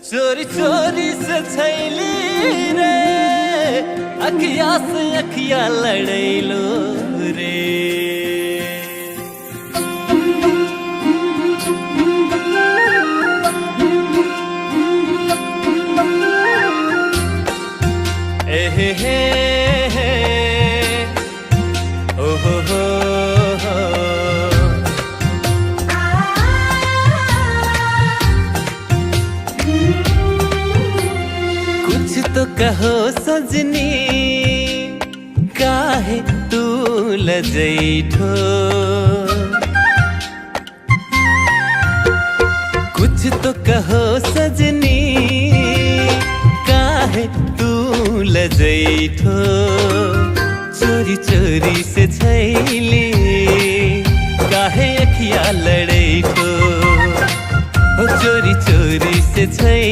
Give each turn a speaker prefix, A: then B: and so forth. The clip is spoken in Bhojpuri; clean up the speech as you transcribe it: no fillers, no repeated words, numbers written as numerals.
A: चोरी चोरी से छैली रे अखिया से अखिया लड़ैलो रे। एहे हे ओ हो कुछ तो कहो सजनी काहे तू लजैठो। कुछ तो कहो सजनी काहे तू लजैठो। चोरी चोरी से छैली काहे अखिया लड़ैठो। चोरी चोरी से छैली